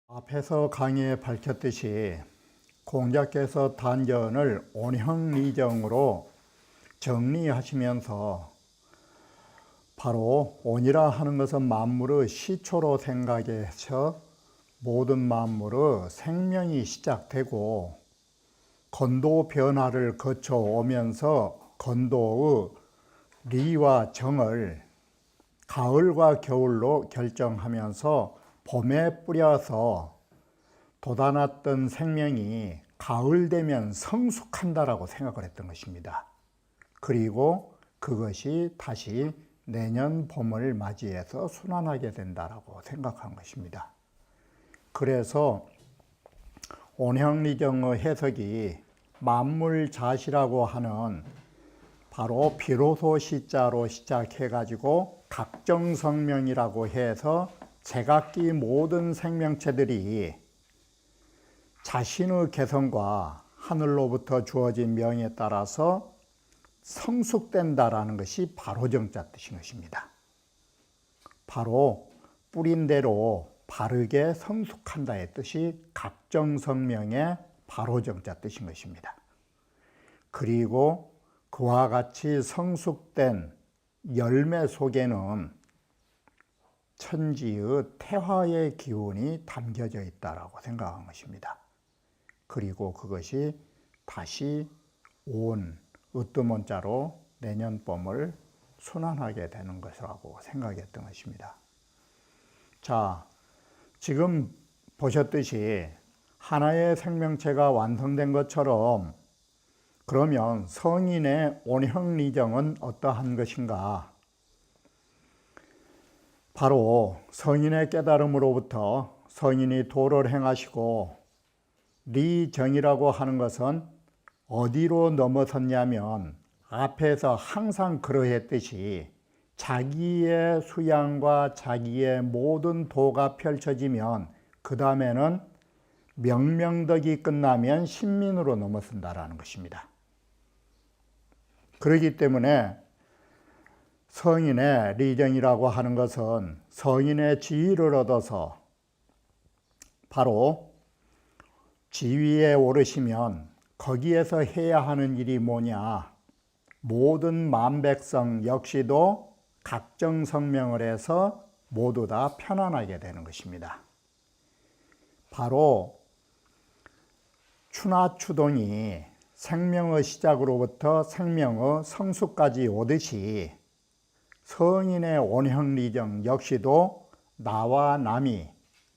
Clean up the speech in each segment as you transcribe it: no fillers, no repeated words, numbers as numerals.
앞에서 강의에 밝혔듯이 공자께서 단전을 온형리정으로 정리하시면서 바로 온이라 하는 것은 만물의 시초로 생각해서 모든 만물의 생명이 시작되고 건도 변화를 거쳐오면서 건도의 리와 정을 가을과 겨울로 결정하면서 봄에 뿌려서 돋아났던 생명이 가을 되면 성숙한다라고 생각을 했던 것입니다. 그리고 그것이 다시 내년 봄을 맞이해서 순환하게 된다라고 생각한 것입니다. 그래서 온형리정의 해석이 만물자시라고 하는 바로 비로소 시자로 시작해가지고 각정성명이라고 해서 제각기 모든 생명체들이 자신의 개성과 하늘로부터 주어진 명에 따라서 성숙된다라는 것이 바로 정자 뜻인 것입니다. 바로 뿌린 대로 바르게 성숙한다의 뜻이 각정성명의 바로 정자 뜻인 것입니다. 그리고 그와 같이 성숙된 열매 속에는 천지의 태화의 기운이 담겨져 있다라고 생각한 것입니다. 그리고 그것이 다시 온 으뜸원자로 내년 봄을 순환하게 되는 것이라고 생각했던 것입니다. 자, 지금 보셨듯이 하나의 생명체가 완성된 것처럼 그러면 성인의 온형리정은 어떠한 것인가? 바로 성인의 깨달음으로부터 성인이 도를 행하시고 리정이라고 하는 것은 어디로 넘어섰냐면 앞에서 항상 그러했듯이 자기의 수양과 자기의 모든 도가 펼쳐지면 그 다음에는 명명덕이 끝나면 신민으로 넘어선다라는 것입니다. 그렇기 때문에 성인의 리정이라고 하는 것은 성인의 지위를 얻어서 바로 지위에 오르시면 거기에서 해야 하는 일이 뭐냐? 모든 만백성 역시도 각정성명을 해서 모두 다 편안하게 되는 것입니다. 바로 추나추동이 생명의 시작으로부터 생명의 성수까지 오듯이 성인의 온형리정 역시도 나와 남이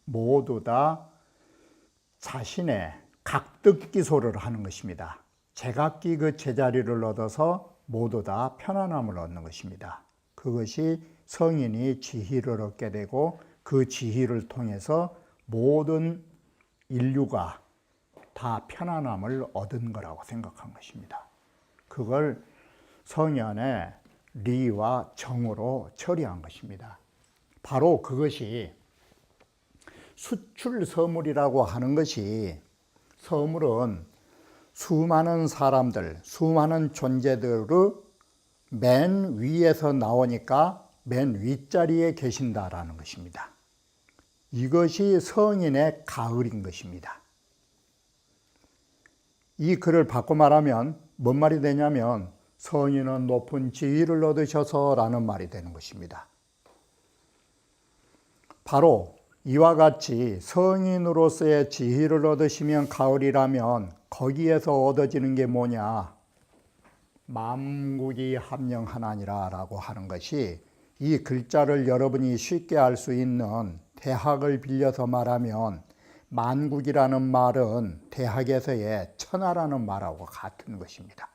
모두 다 자신의 각득기소를 하는 것입니다. 제각기 그 제자리를 얻어서 모두 다 편안함을 얻는 것입니다. 그것이 성인이 지희를 얻게 되고 그 지희를 통해서 모든 인류가 다 편안함을 얻은 거라고 생각한 것입니다. 그걸 성현의 리와 정으로 처리한 것입니다. 바로 그것이 수출서물이라고 하는 것이, 서물은 수많은 사람들, 수많은 존재들의 맨 위에서 나오니까 맨 윗자리에 계신다라는 것입니다. 이것이 성인의 가을인 것입니다. 이 글을 바꿔 말하면 뭔 말이 되냐면 성인은 높은 지위를 얻으셔서 라는 말이 되는 것입니다. 바로 이와 같이 성인으로서의 지위를 얻으시면 가을이라면 거기에서 얻어지는 게 뭐냐? 만국이 합령하나니라 라고 하는 것이, 이 글자를 여러분이 쉽게 알 수 있는 대학을 빌려서 말하면 만국이라는 말은 대학에서의 천하라는 말하고 같은 것입니다.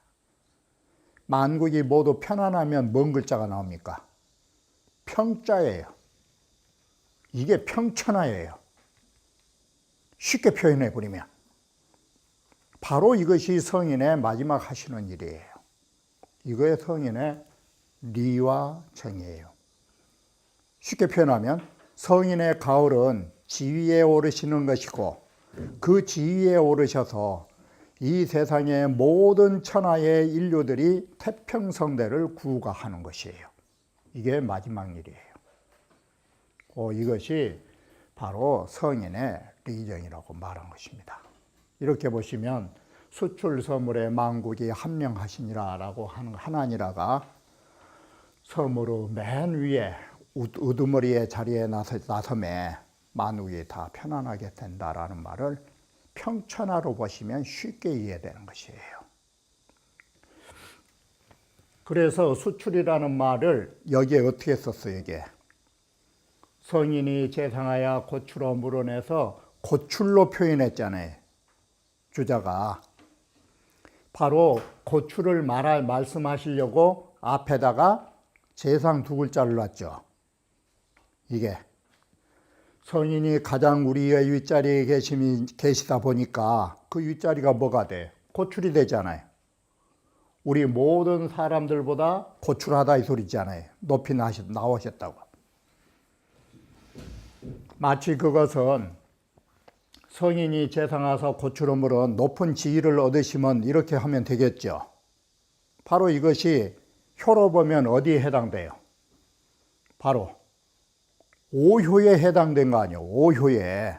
만국이 모두 편안하면 뭔 글자가 나옵니까? 평자예요. 이게 평천하예요. 쉽게 표현해 버리면 바로 이것이 성인의 마지막 하시는 일이에요. 이거에 성인의 리와 정이에요. 쉽게 표현하면 성인의 가을은 지위에 오르시는 것이고 그 지위에 오르셔서 이 세상의 모든 천하의 인류들이 태평성대를 구가하는 것이에요. 이게 마지막 일이에요. 이것이 바로 성인의 리정이라고 말한 것입니다. 이렇게 보시면 수출서물에 만국이 함령하시니라라고 하는 하나니라가 섬으로 맨 위에 우두머리의 자리에 나섬에 만국이 다 편안하게 된다라는 말을 평천하로 보시면 쉽게 이해되는 것이에요. 그래서 수출이라는 말을 여기에 어떻게 썼어요? 이게 성인이 재상하여 고추로 물어내서 고출로 표현했잖아요. 주자가 바로 고출을 말씀하시려고 앞에다가 재상 두 글자를 놨죠. 이게 성인이 가장 우리의 윗자리에 계시다 보니까 그 윗자리가 뭐가 돼? 고출이 되잖아요. 우리 모든 사람들보다 고출하다 이 소리잖아요. 높이 나오셨다고. 마치 그것은 성인이 재상하서 고출함으로 높은 지위를 얻으시면 이렇게 하면 되겠죠. 바로 이것이 효로 보면 어디에 해당돼요? 바로 오효에 해당된 거 아니에요. 오효에.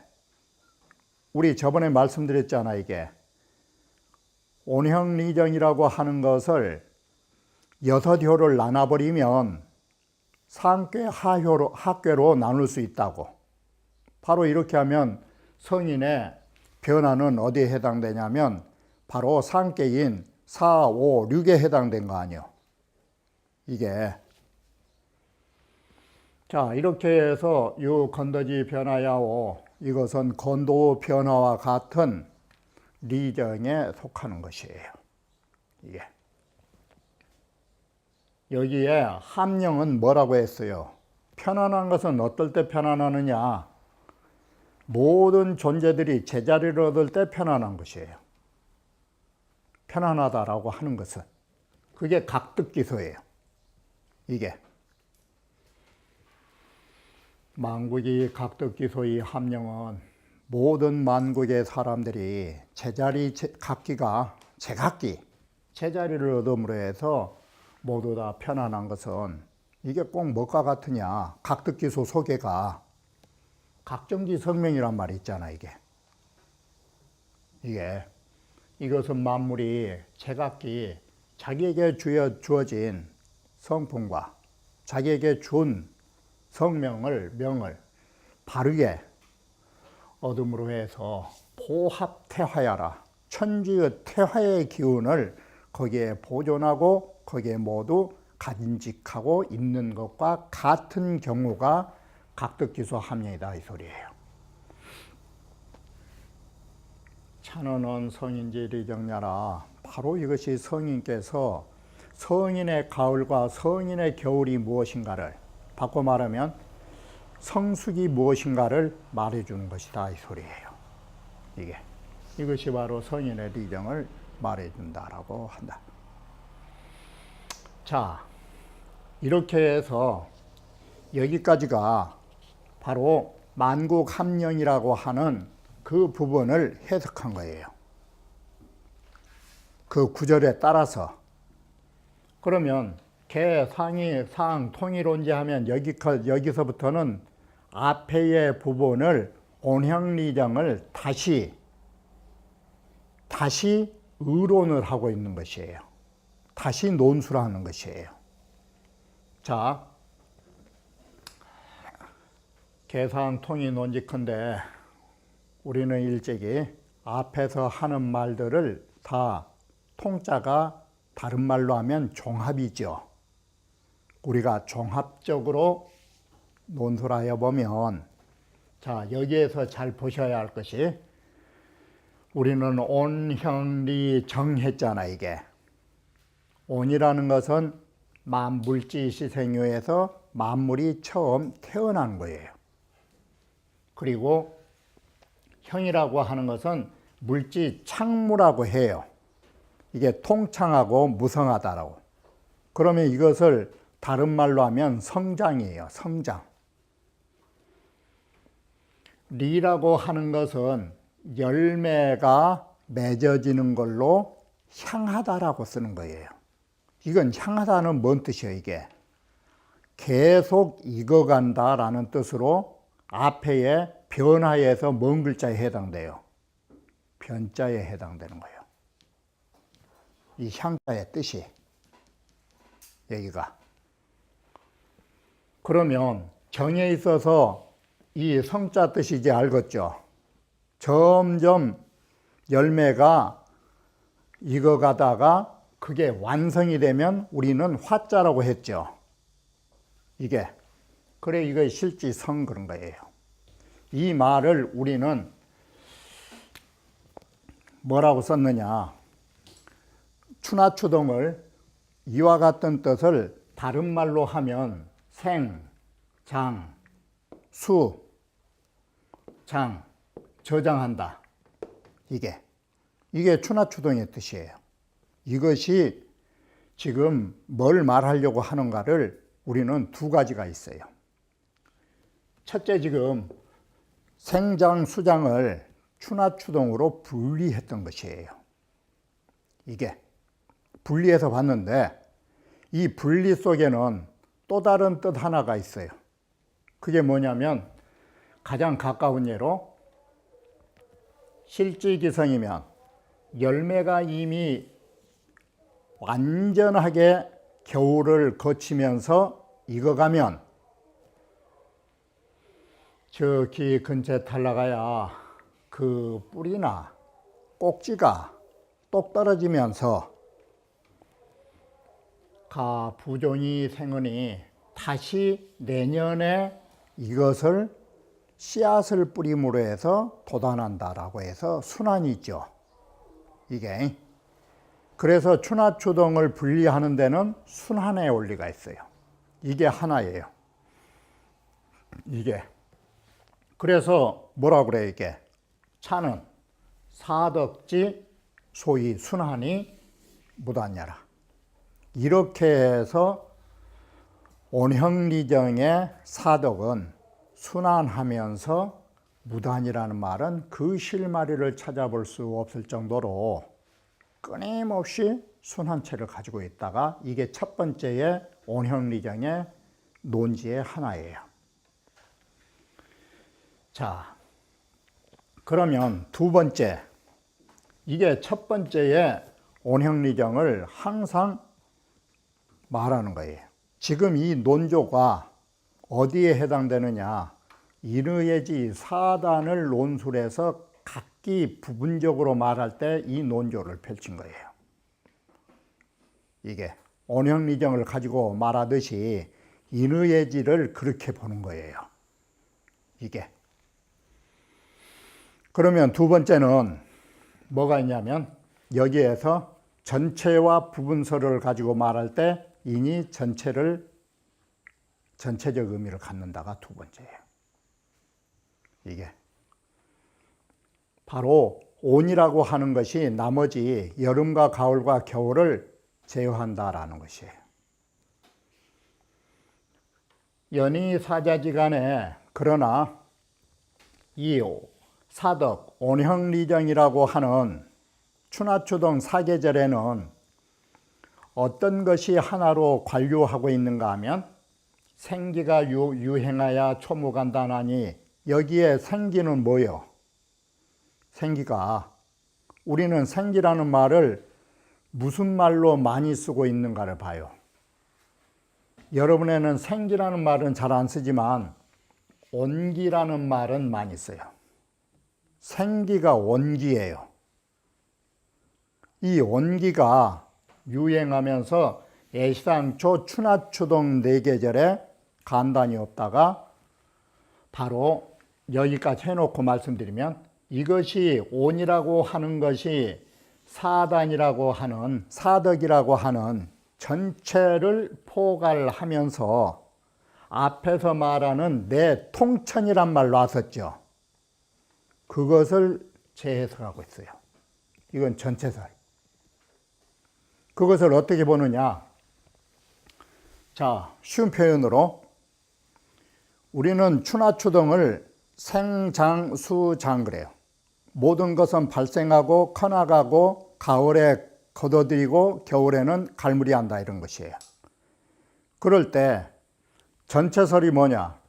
우리 저번에 말씀드렸잖아. 이게 온형리정이라고 하는 것을 6효를 나눠버리면 상괴 하괴로 나눌 수 있다고. 바로 이렇게 하면 성인의 변화는 어디에 해당되냐면 바로 상괴인 4, 5, 6에 해당된 거 아니에요. 이게 자, 이렇게 해서 이 건더지 변화야오, 이것은 건도 변화와 같은 리정에 속하는 것이에요. 이게 여기에 함령은 뭐라고 했어요? 편안한 것은 어떨 때 편안하느냐? 모든 존재들이 제자리를 얻을 때 편안한 것이에요. 편안하다라고 하는 것은 그게 각득기소예요. 이게 만국이 각득기소의 함령은 모든 만국의 사람들이 제자리 각기가 제각기 제자리를 얻음으로 해서 모두 다 편안한 것은 이게 꼭 뭐가 같으냐? 각득기소 소개가 각정지 성명이란 말이 있잖아. 이것은 만물이 제각기 자기에게 주어진 성품과 자기에게 준 명을 바르게 얻음으로 해서 보합태화야라, 천지의 태화의 기운을 거기에 보존하고 거기에 모두 간직하고 있는 것과 같은 경우가 각득기소 함령이다 이 소리예요. 찬원은 성인지 리정야라. 바로 이것이 성인께서 성인의 가을과 성인의 겨울이 무엇인가를, 바꿔 말하면 성숙이 무엇인가를 말해주는 것이다 이 소리예요. 이것이 바로 성인의 리정을 말해준다라고 한다. 자, 이렇게 해서 여기까지가 바로 만국함령이라고 하는 그 부분을 해석한 거예요. 그 구절에 따라서. 그러면 개, 상이, 상, 통일론지 하면 여기서부터는 앞에의 부분을 온형리정을 다시 의론을 하고 있는 것이에요. 다시 논술을 하는 것이에요. 자, 계산 통일 논직한데 우리는 일찍이 앞에서 하는 말들을 다 통자가 다른 말로 하면 종합이죠. 우리가 종합적으로 논술하여 보면, 자, 여기에서 잘 보셔야 할 것이, 우리는 온형리정 했잖아. 온이라는 것은 만물지시생유에서 만물이 처음 태어난 거예요. 그리고 형이라고 하는 것은 물지 창무라고 해요. 이게 통창하고 무성하다라고. 그러면 이것을 다른 말로 하면 성장이에요. 성장. 리라고 하는 것은 열매가 맺어지는 걸로 향하다라고 쓰는 거예요. 이건 향하다는 뭔 뜻이에요, 이게? 계속 익어간다라는 뜻으로 앞에의 변화에서 뭔 글자에 해당돼요? 변자에 해당되는 거예요. 이 향자의 뜻이 여기가. 그러면 정에 있어서 이 성자 뜻이 이제 알겠죠? 점점 열매가 익어가다가 그게 완성이 되면 우리는 화자라고 했죠. 이게. 그래, 이거 실지성 그런 거예요. 이 말을 우리는 뭐라고 썼느냐? 추나추동을 이와 같은 뜻을 다른 말로 하면 생, 장, 수, 장, 저장한다. 이게 추나추동의 뜻이에요. 이것이 지금 뭘 말하려고 하는가를 우리는 두 가지가 있어요. 첫째, 지금 생장, 수장을 추나추동으로 분리했던 것이에요. 이게 분리해서 봤는데 이 분리 속에는 또 다른 뜻 하나가 있어요. 그게 뭐냐면 가장 가까운 예로 실지기성이면 열매가 이미 완전하게 겨울을 거치면서 익어가면 저기 근처에 달라가야 그 뿌리나 꼭지가 똑 떨어지면서 부종이 생으니 다시 내년에 이것을 씨앗을 뿌림으로 해서 돋아난다라고 해서 순환이 있죠. 이게. 그래서 추나추동을 분리하는 데는 순환의 원리가 있어요. 이게 하나예요. 이게. 그래서 뭐라 그래요, 이게? 차는 사덕지 소위 순환이 무단야라. 이렇게 해서 온형리정의 사덕은 순환하면서 무단이라는 말은 그 실마리를 찾아볼 수 없을 정도로 끊임없이 순환체를 가지고 있다가 이게 첫 번째의 온형리정의 논지의 하나예요. 자, 그러면 두 번째, 이게 첫 번째의 온형리정을 항상 말하는 거예요. 지금 이 논조가 어디에 해당되느냐? 인의예지 사단을 논술해서 각기 부분적으로 말할 때 이 논조를 펼친 거예요. 이게 온형리정을 가지고 말하듯이 인의예지를 그렇게 보는 거예요. 이게. 그러면 두 번째는 뭐가 있냐면 여기에서 전체와 부분서를 가지고 말할 때 인이 전체적 의미를 갖는다가 두 번째예요. 이게 바로 온이라고 하는 것이 나머지 여름과 가을과 겨울을 제어한다라는 것이에요. 연이사자지간에 그러나 이 사덕 온형리정이라고 하는 추나추동 사계절에는 어떤 것이 하나로 관료하고 있는가 하면 생기가 유행하여 초무간단하니 여기에 생기는 뭐예요? 생기가 우리는 생기라는 말을 무슨 말로 많이 쓰고 있는가를 봐요. 여러분에는 생기라는 말은 잘 안 쓰지만 온기라는 말은 많이 써요. 생기가 온기예요. 이 온기가 유행하면서 애시당초 추나추동 네 계절에 간단히 없다가 바로 여기까지 해놓고 말씀드리면 이것이 온이라고 하는 것이 사단이라고 하는 사덕이라고 하는 전체를 포괄하면서 앞에서 말하는 내 통천이란 말 놨었죠. 그것을 재해석하고 있어요. 이건 전체설. 그것을 어떻게 보느냐? 자, 쉬운 표현으로 우리는 추나추동을 생장수장 그래요. 모든 것은 발생하고 커나가고 가을에 걷어들이고 겨울에는 갈무리한다 이런 것이에요. 그럴 때 전체설이 뭐냐?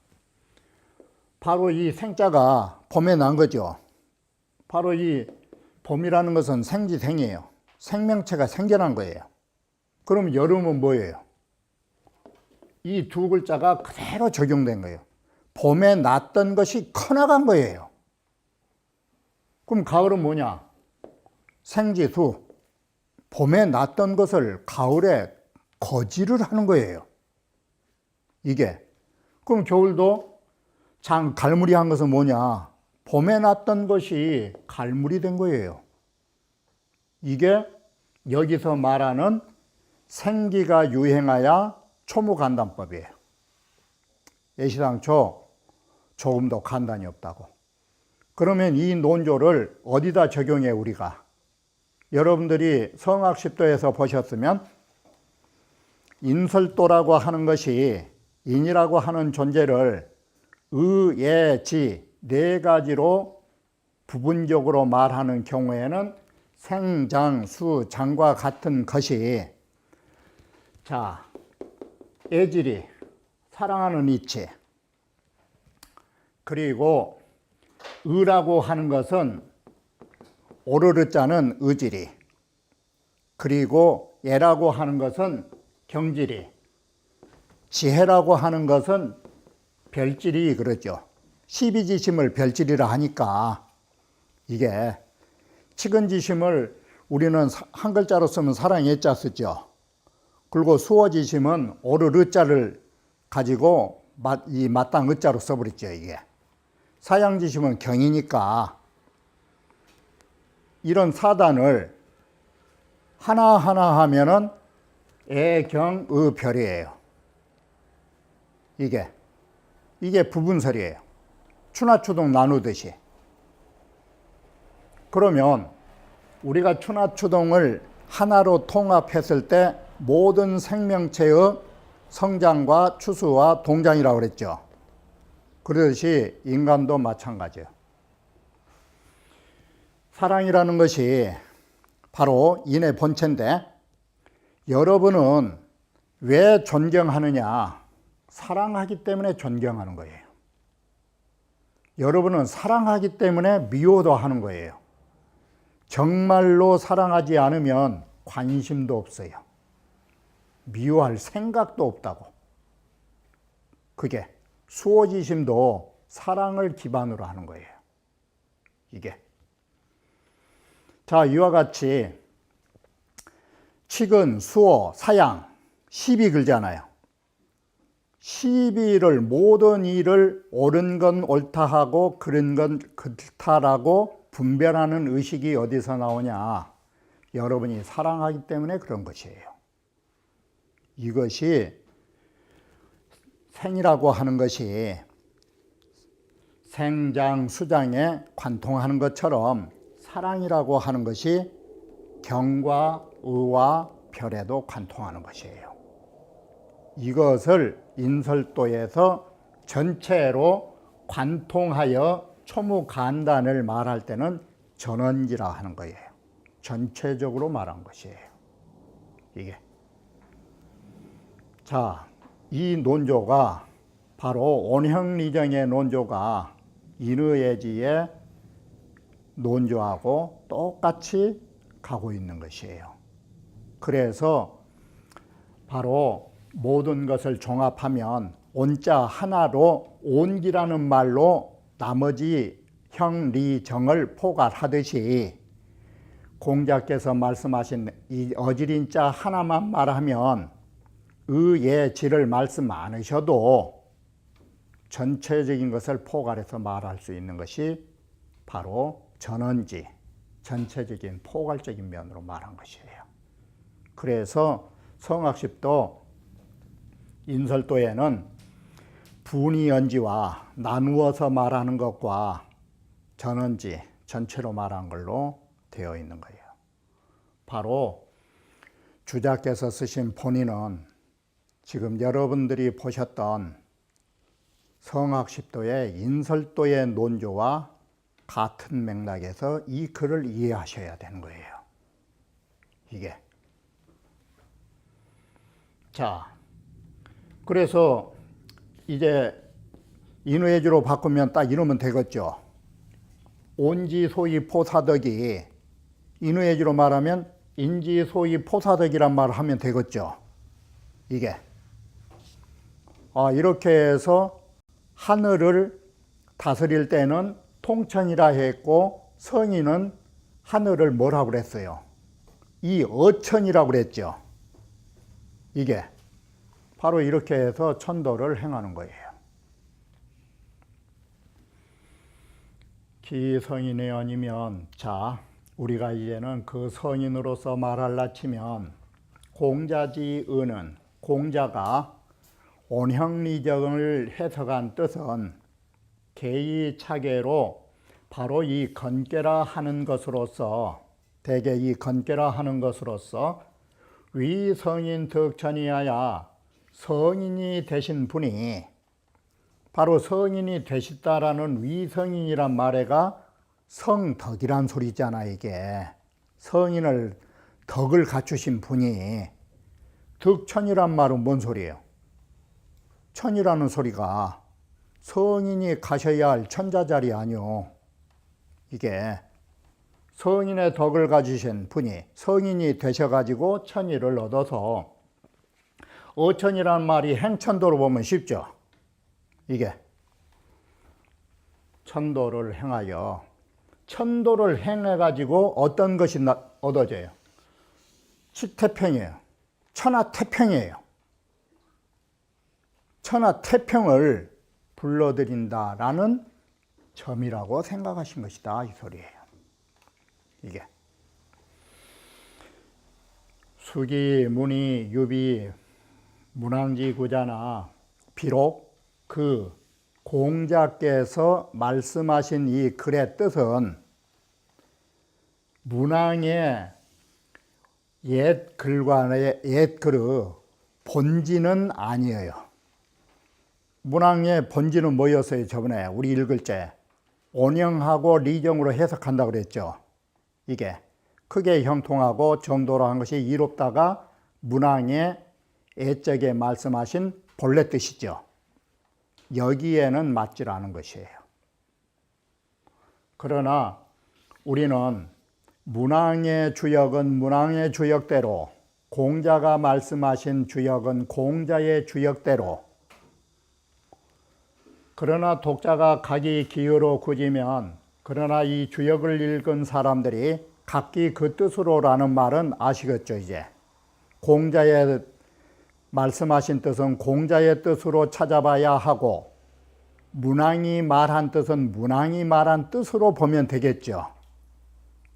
바로 이 생자가 봄에 난 거죠. 바로 이 봄이라는 것은 생지생이에요. 생명체가 생겨난 거예요. 그럼 여름은 뭐예요? 이 두 글자가 그대로 적용된 거예요. 봄에 났던 것이 커나간 거예요. 그럼 가을은 뭐냐? 생지수. 봄에 났던 것을 가을에 거지를 하는 거예요. 이게. 그럼 겨울도 갈무리한 것은 뭐냐? 봄에 났던 것이 갈무리 된 거예요. 이게 여기서 말하는 생기가 유행하여 초무간단법이에요. 애시당초 조금 더 간단이 없다고. 그러면 이 논조를 어디다 적용해 우리가? 여러분들이 성학십도에서 보셨으면 인설도라고 하는 것이 인이라고 하는 존재를 의, 예, 지 네 가지로 부분적으로 말하는 경우에는 생, 장, 수, 장과 같은 것이 자, 애질이 사랑하는 이치, 그리고 의라고 하는 것은 오르르자는 의질이, 그리고 예라고 하는 것은 경질이, 지혜라고 하는 것은 별질이 그러죠. 시비지심을 별질이라 하니까 이게 치근지심을 우리는 한 글자로 쓰면 사랑의자 쓰죠. 그리고 수어지심은 오르르자를 가지고 이 마땅 의자로 써버렸죠. 이게 사양지심은 경이니까 이런 사단을 하나하나 하면은 애경의별이에요. 이게 부분설이에요. 추나추동 나누듯이. 그러면 우리가 추나추동을 하나로 통합했을 때 모든 생명체의 성장과 추수와 동장이라고 그랬죠. 그러듯이 인간도 마찬가지예요. 사랑이라는 것이 바로 인의 본체인데 여러분은 왜 존경하느냐? 사랑하기 때문에 존경하는 거예요. 여러분은 사랑하기 때문에 미워도 하는 거예요. 정말로 사랑하지 않으면 관심도 없어요. 미워할 생각도 없다고. 그게 수호지심도 사랑을 기반으로 하는 거예요. 이게. 자, 이와 같이 치근, 수호, 사양, 시비 글잖아요. 시비를 모든 일을 옳은 건 옳다 하고 그른 건 그렇다라고 분별하는 의식이 어디서 나오냐? 여러분이 사랑하기 때문에 그런 것이에요. 이것이 생이라고 하는 것이 생장, 수장에 관통하는 것처럼 사랑이라고 하는 것이 경과 의와 별에도 관통하는 것이에요. 이것을 인설도에서 전체로 관통하여 초무간단을 말할 때는 전원지라 하는 거예요. 전체적으로 말한 것이에요. 이게. 자, 이 논조가 바로 온형리정의 논조가 인의예지의 논조하고 똑같이 가고 있는 것이에요. 그래서 바로 모든 것을 종합하면 온자 하나로 온기라는 말로 나머지 형리정을 포괄하듯이 공자께서 말씀하신 이 어지린자 하나만 말하면 의의 지를 말씀 않으셔도 전체적인 것을 포괄해서 말할 수 있는 것이 바로 전원지, 전체적인 포괄적인 면으로 말한 것이에요. 그래서 성학십도 인설도에는 분이연지와 나누어서 말하는 것과 전원지, 전체로 말한 걸로 되어 있는 거예요. 바로 주자께서 쓰신 본인은 지금 여러분들이 보셨던 성학십도의 인설도의 논조와 같은 맥락에서 이 글을 이해하셔야 되는 거예요. 이게. 자, 그래서 이제 인의주로 바꾸면 딱 이러면 되겠죠. 온지소위 포사덕이 인의주로 말하면 인지소위 포사덕이란 말을 하면 되겠죠. 이게. 이렇게 해서 하늘을 다스릴 때는 통천이라 했고 성인은 하늘을 뭐라고 그랬어요? 이 어천이라고 그랬죠. 이게 바로 이렇게 해서 천도를 행하는 거예요. 기성인의 아니면 자 우리가 이제는 그 성인으로서 말할라 치면 공자지 은은 공자가 온형리정을 해석한 뜻은 개의차계로 바로 이 건깨라 하는 것으로서 대개 이 건깨라 하는 것으로서 위성인 덕천이하야 성인이 되신 분이 바로 성인이 되셨다라는 위성인이란 말에가 성덕이란 소리잖아. 이게 성인을 덕을 갖추신 분이 덕천이란 말은 뭔 소리예요? 천이라는 소리가 성인이 가셔야 할 천자자리 아니오. 이게 성인의 덕을 가지신 분이 성인이 되셔가지고 천의를 얻어서 어천이라는 말이 행천도로 보면 쉽죠. 이게 천도를 행하여 천도를 행해가지고 어떤 것이 얻어져요? 치태평이에요. 천하태평이에요. 천하태평을 불러들인다라는 점이라고 생각하신 것이다 이 소리예요. 이게 수기, 문희, 유비, 문왕지구자나 비록 그 공자께서 말씀하신 이 글의 뜻은 문왕의 옛 글과의 옛 글의 본지는 아니에요. 문왕의 본지는 뭐였어요? 저번에 우리 읽을 때 온형하고 리정으로 해석한다고 그랬죠. 이게 크게 형통하고 정도로 한 것이 이롭다가 문왕의 옛적에 말씀하신 본래 뜻이죠. 여기에는 맞질 않은 것이에요. 그러나 우리는 문왕의 주역은 문왕의 주역대로, 공자가 말씀하신 주역은 공자의 주역대로, 그러나 독자가 각이 기어로 굳으면 그러나 이 주역을 읽은 사람들이 각기 그 뜻으로라는 말은 아시겠죠. 이제 공자의 말씀하신 뜻은 공자의 뜻으로 찾아봐야 하고 문왕이 말한 뜻은 문왕이 말한 뜻으로 보면 되겠죠.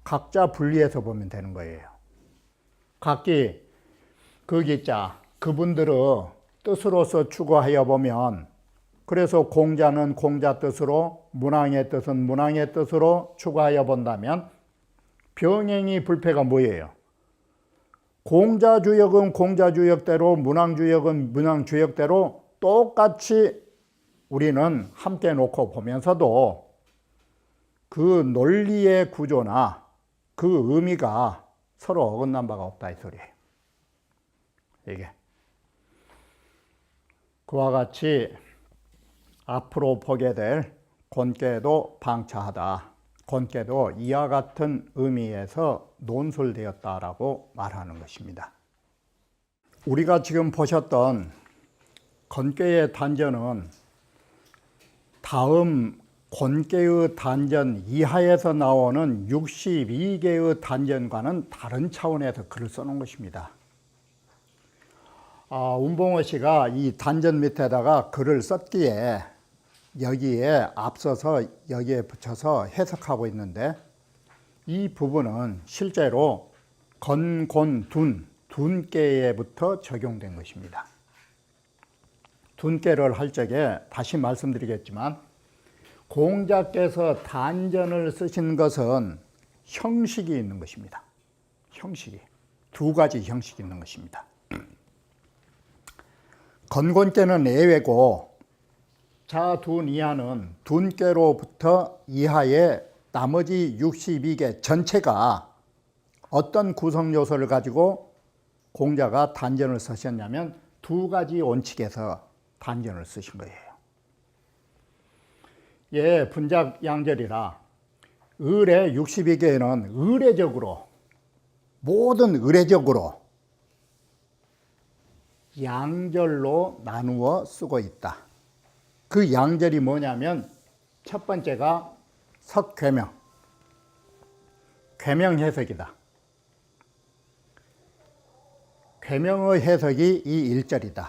각자 분리해서 보면 되는 거예요. 각기 그 기자 그분들의 뜻으로서 추구하여 보면 그래서 공자는 공자 뜻으로 문왕의 뜻은 문왕의 뜻으로 추구하여 본다면 병행이 불패가 뭐예요? 공자주역은 공자주역대로 문왕주역은 문왕주역대로 똑같이 우리는 함께 놓고 보면서도 그 논리의 구조나 그 의미가 서로 어긋난 바가 없다 이 소리예요. 이게 그와 같이 앞으로 보게 될 권계도 방차하다. 권계도 이와 같은 의미에서 논술되었다라고 말하는 것입니다. 우리가 지금 보셨던 권계의 단전은 다음 권계의 단전 이하에서 나오는 62개의 단전과는 다른 차원에서 글을 써놓은 것입니다. 운봉호 씨가 이 단전 밑에다가 글을 썼기에 여기에 앞서서 여기에 붙여서 해석하고 있는데 이 부분은 실제로 둔께에부터 적용된 것입니다. 둔께를 할 적에 다시 말씀드리겠지만 공자께서 단전을 쓰신 것은 형식이 있는 것입니다. 형식이 두 가지 형식이 있는 것입니다. 건곤죄는 예외고 자둔 이하는 둔죄로부터 이하의 나머지 62개 전체가 어떤 구성 요소를 가지고 공자가 단전을 쓰셨냐면 두 가지 원칙에서 단전을 쓰신 거예요. 예, 분작 양절이라 을의 62개는 의례적으로 모든 의례적으로 양절로 나누어 쓰고 있다. 그 양절이 뭐냐면 첫 번째가 석괴명, 괴명 해석이다. 괴명의 해석이 이 1절이다.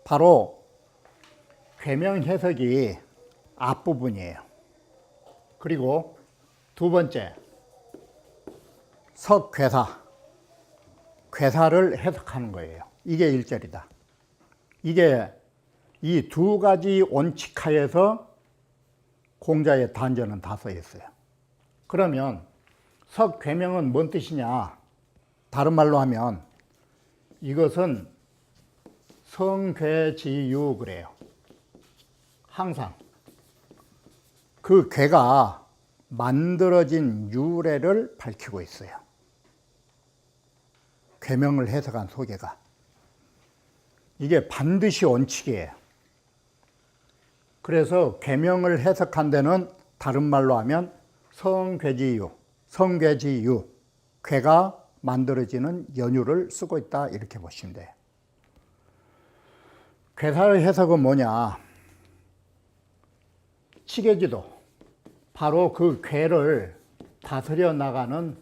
바로 괴명 해석이 앞부분이에요. 그리고 두 번째, 석괴사, 괴사를 해석하는 거예요. 이게 1절이다. 이게 이 두 가지 원칙하에서 공자의 단전은 다 써 있어요. 그러면 석괴명은 뭔 뜻이냐? 다른 말로 하면 이것은 성괴지유 그래요. 항상 그 괴가 만들어진 유래를 밝히고 있어요. 괴명을 해석한 소개가. 이게 반드시 원칙이에요. 그래서 괴명을 해석한 데는 다른 말로 하면 성괴지유, 성괴지유, 괴가 만들어지는 연유를 쓰고 있다 이렇게 보시면 돼요. 괴사의 해석은 뭐냐? 치계지도, 바로 그 괴를 다스려 나가는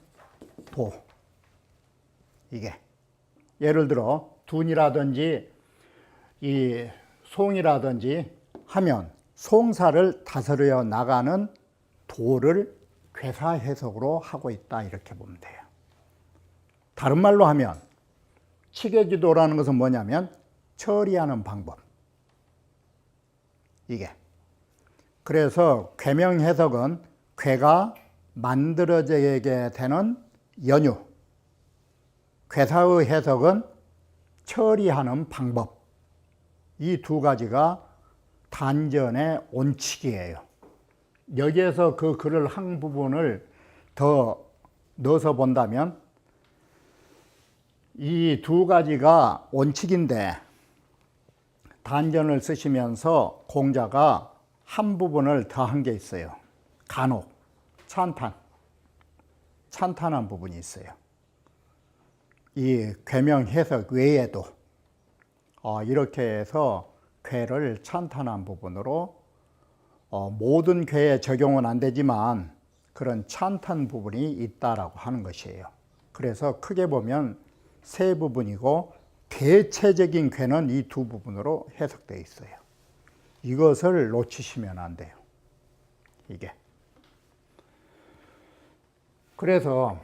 도. 이게 예를 들어 둔이라든지 이 송이라든지 하면 송사를 다스려 나가는 도를 괴사 해석으로 하고 있다 이렇게 보면 돼요. 다른 말로 하면 치계지도라는 것은 뭐냐면 처리하는 방법. 이게 그래서 괴명 해석은 괴가 만들어지게 되는 연유, 괴사의 해석은 처리하는 방법. 이 두 가지가 단전의 원칙이에요. 여기에서 그 글을 한 부분을 더 넣어서 본다면 이 두 가지가 원칙인데 단전을 쓰시면서 공자가 한 부분을 더 한 게 있어요. 간혹, 찬탄한 부분이 있어요. 이 괴명 해석 외에도 이렇게 해서 괴를 찬탄한 부분으로 모든 괴에 적용은 안 되지만 그런 찬탄 부분이 있다라고 하는 것이에요. 그래서 크게 보면 세 부분이고 대체적인 괴는 이 두 부분으로 해석되어 있어요. 이것을 놓치시면 안 돼요. 이게. 그래서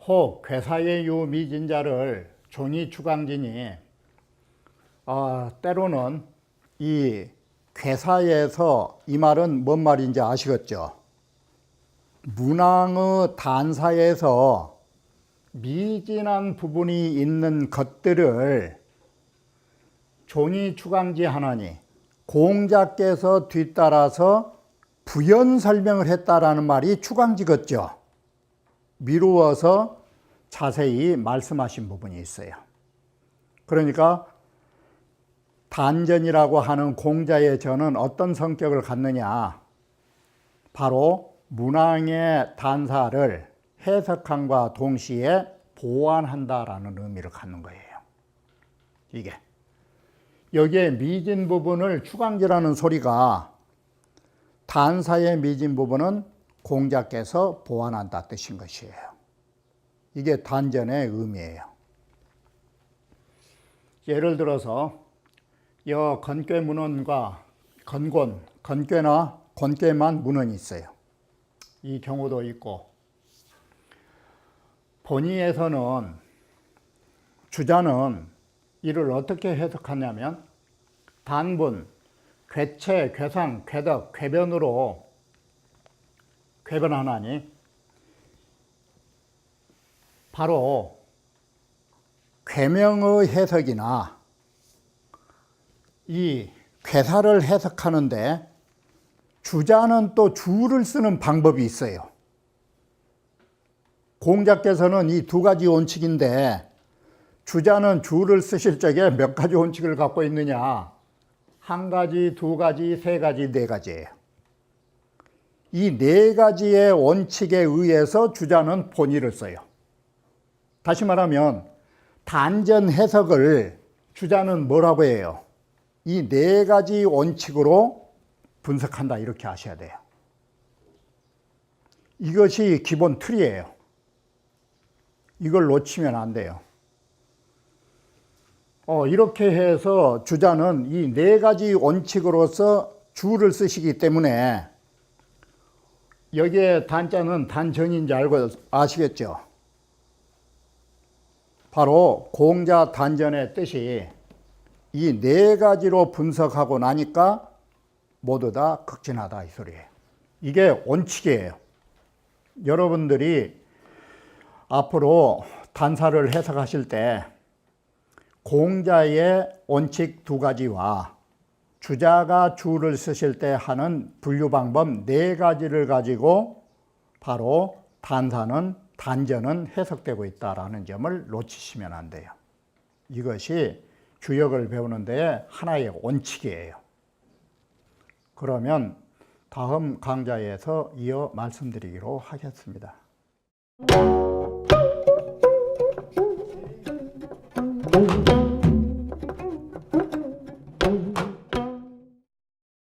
혹 괴사의 유 미진자를 종이 추강진이 때로는 이 괴사에서 이 말은 뭔 말인지 아시겠죠? 문왕의 단사에서 미진한 부분이 있는 것들을 종이 추강지 하나니 공자께서 뒤따라서 부연 설명을 했다라는 말이 추강지겠죠. 미루어서 자세히 말씀하신 부분이 있어요. 그러니까 단전이라고 하는 공자의 전은 어떤 성격을 갖느냐? 바로 문왕의 단사를 해석함과 동시에 보완한다라는 의미를 갖는 거예요. 이게. 여기에 미진 부분을 추강지라는 소리가 단사의 미진 부분은 공자께서 보완한다 뜻인 것이에요. 이게 단전의 의미예요. 예를 들어서 건괴문헌과 건괴나 건괴만 문헌이 있어요. 이 경우도 있고 본의에서는 주자는 이를 어떻게 해석하냐면 단분, 괴체, 괴상, 괴덕, 괴변으로 괴변하나니 바로 괴명의 해석이나 이 괴사를 해석하는데 주자는 또 주를 쓰는 방법이 있어요. 공자께서는 이 두 가지 원칙인데 주자는 주를 쓰실 적에 몇 가지 원칙을 갖고 있느냐? 한 가지, 두 가지, 세 가지, 네 가지예요. 이 네 가지의 원칙에 의해서 주자는 본의를 써요. 다시 말하면 단전 해석을 주자는 뭐라고 해요? 이 네 가지 원칙으로 분석한다 이렇게 아셔야 돼요. 이것이 기본 틀이에요. 이걸 놓치면 안 돼요. 이렇게 해서 주자는 이 네 가지 원칙으로서 주를 쓰시기 때문에 여기에 단자는 단전인지 알고 아시겠죠? 바로 공자 단전의 뜻이 이 네 가지로 분석하고 나니까 모두 다 극진하다 이 소리예요. 이게 원칙이에요. 여러분들이 앞으로 단사를 해석하실 때 공자의 원칙 두 가지와 주자가 주를 쓰실 때 하는 분류 방법 네 가지를 가지고 바로 단전은 해석되고 있다는 점을 놓치시면 안 돼요. 이것이 주역을 배우는 데 하나의 원칙이에요. 그러면 다음 강좌에서 이어 말씀드리기로 하겠습니다. Thank you.